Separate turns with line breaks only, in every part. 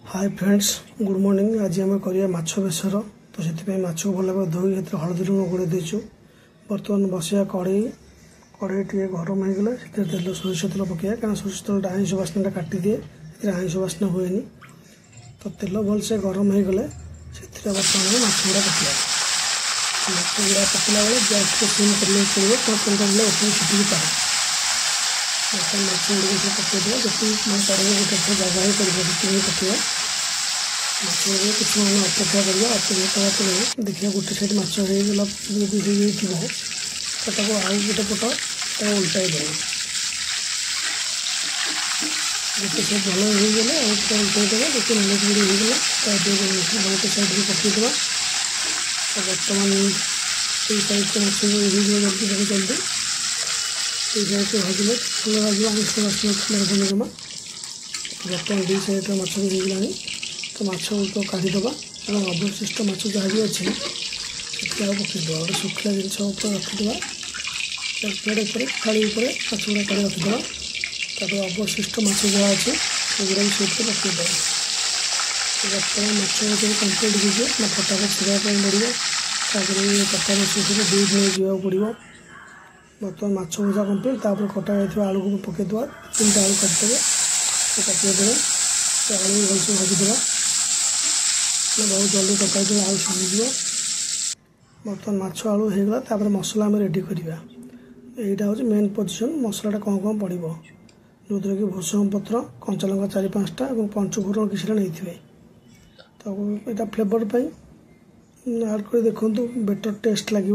Hi friends good morning. आज आम करिया माछ बेसर तो से माछ को भल भाव धोई हलदी लुण गोड़े देचु। बर्तमान बसिया कड़े टे गरम हो गले तेल सोरिष तेल पकड़ा क्या सोरिष तेल आईंष बास्ना काटी दिए आईंष बास्ना हुए तो तेल भलसे गरम हो गले बर्तमान माछ गुड़ा पकड़ा माछ गुड़ा पकड़ा बेले गैस को सिम कर पड़े तेल छुटी पाए बर्तमान माछ गुड़ से पकईदेव जी कड़े गोटे जगह ही कर पकड़ा माछ कुछ मैंने अपेक्षा करवा अपेक्षा कला देखिए गोटे साइड माछ होगा तो आउ गोटे पट उल्टाई देव गोटे साइड भल होगले उल्टाई देव देखिए मिनट गुड़ी होगला गोटे साइड भी पकईदेव बर्तमान ये साइड से माछ जल्दी बहुत जल्दी ये साइड से भाजले फूल भाजो आईंष बास्ना जमा बर्तमान दी साइड माछ भी होगला तो माछ को काढ़ीदे और अवशिष्ट माछ जहाँ भी अच्छे पकईदे गोटे शुखला जिनस रखीदे प्लेट पर थाली माछ गुड़ा काढ़ी रखीदे तापर अवशिष्ट माछ जहाँ अच्छे सेगुड़ा भी से पकईदे बर्तमान माछ जो कम्प्लीट हो फटाफट सीधा पड़ो कटा माछ दूध नहीं जावाक पड़ो बर्तमान माछ भजा कम्प्लीट तापर कटा जाइए आलू को पकईदे 3टा आलू काटिदेवे पकईदे आलू भलसे भाजीदे बहुत जल्दी तक आलू सीझी बर्तमान माछ आलू होगला तापर मसला आम रेडी करवा यहाँ हूँ मेन पोजिशन मसलाटा कौन पड़ो जो कि भूसंग पत्र कंचा लंका 4-5टा और पंचफोड़न किसी नहीं तो यहाँ फ्लेवर आड कर देखूँ बेटर टेस्ट लगे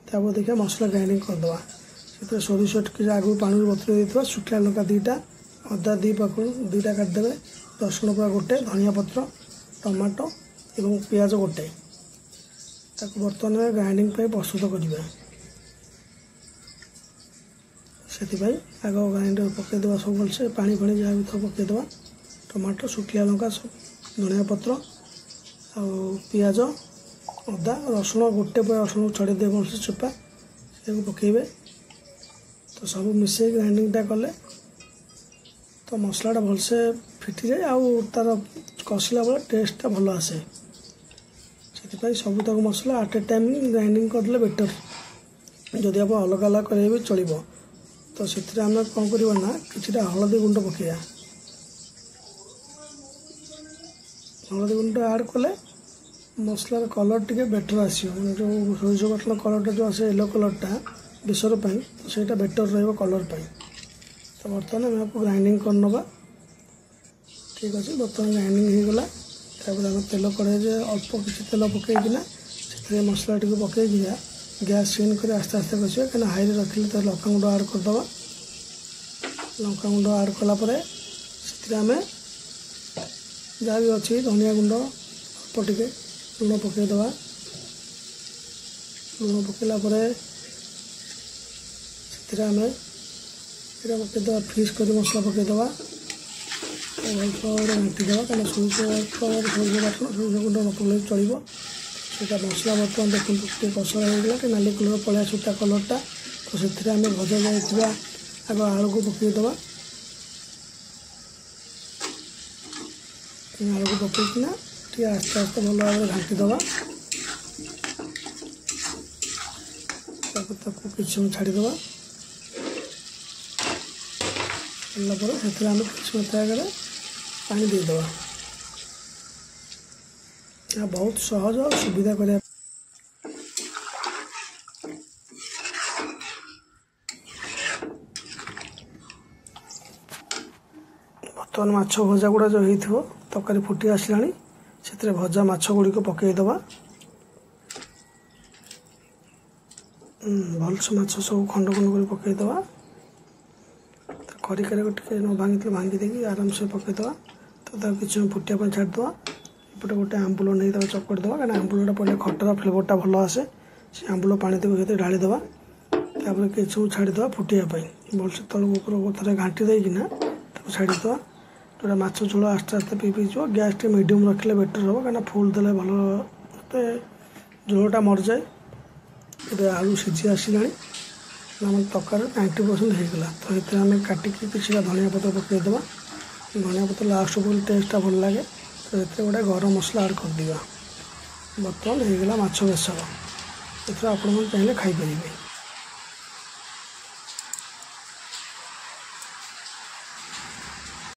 तापर देखिए मसला ग्राइंडिंग करदे सोरिष टे आगु पानी बतुरे देता शुखला लंका 2टा अदा 2 पाखुड़ 2टा काटिदेवे रसुण पूरा गोटे धनिया पत्र टमाटो एवं पियाज गोटे बर्तमान ग्राइंडिंग प्रस्तुत करवा से आग ग्राइंडर पकईदे सब भलसे पानी फाणी जहाँ भी थोड़ा पकईदे टमाटो शुखला लंका धनिया पत्र आ पियाज अदा रसुण गोटे रसुण छड़े दे भलसे चोपा से पकईबे तो सब मिसे ग्राइंडिंगटा कले तो मसलाटा भलसे फिटी जाए आउ तार कषिला बेले टेस्टा भल आसे से सब तक मसला आट ए टाइम ग्राइंडिंग करदे बेटर जदि आप अलग अलग करें भी चलो तो से आम कौन करना कि हलदी गुंड पकड़ा हलदी गुंड आड कले मसलार कलर टी बेटर आसो जो सोरिष बटन कलरटा जो आसे येलो कलरटा बेसर तो सहीटा बेटर रलर तो बर्तमान आम आपको ग्राइंडिंग करनवा ठीक अच्छे बर्तमान ग्राइंडिंग होगला आम तेल कड़े अल्प किसी तेल पकईकिना से मसला टी पकईकिना गैस सीन कर आस्ते आस्ते कषा कहीं हाई रखिले तो लंका गुंड आड करदे लंका गुंड आड कलापर से आम जहाँ भी अच्छी धनिया गुंड अल्प टे लुण पकईदे लुण पकईला से आम ये पकईदे फ्रीज कर मसला पकईदे घाटीदे कहीं सोरिष बाटन सोरिष गुंड न पकड़े चलो सीटा मसला बर्तमान देखते कसला होगा कि नाली कलर पलि आसा कलरटा तो से आम भजा जाइए आग आलू को पकईदे आलू को पकईकिना टे आस्ते आस्ते भल भाव घाटीदे कि समय छाड़ीदे से आम कि मात्रा पानी देदे बहुत सहज और सुविधा कर बर्तमान माछ भजा गुड़ा जो हो तरकारी फुटी आसला से भजा माछ गुड़ी पकईदे भलसे माछ सब खंड खंड कर पकईदे खरिकार टे न भांगी भांगी देकी आराम से पकईदे तो कि फुटिया छाड़दे एपटे गोटे आंबुल नहीं चकड़दे कहीं आंबुलटा पड़े खटार फ्लेवरटा भल आसे से आंबुल पानी तक ढालीदे कि छाड़दे फुटापी भलसे तलक ऊपर थे घाटी देना छाड़दे जोटा माछ झोल आस्ते आस्ते पी पीज गैस टे मीडियम रखिले बेटर हम कहीं फुल देले भल झोलटा मर जाए आलू सीझी आसला आम तरकारी 90% होगला तो ये काटिकी किसी धनिया पत्र पकईदे धनिया पत्र लास्ट बोल टेस्टा भल लगे ଏଥିରେ ଗୋଟେ ଗରମ ମସଲା ଆଡ଼୍ କରିଦେବା। ବର୍ତ୍ତମାନ ହେଇଗଲା ମାଛ ବେସର। ଏଥିରେ ଆପଣମାନେ ଚାହିଁଲେ ଖାଇପାରିବେ।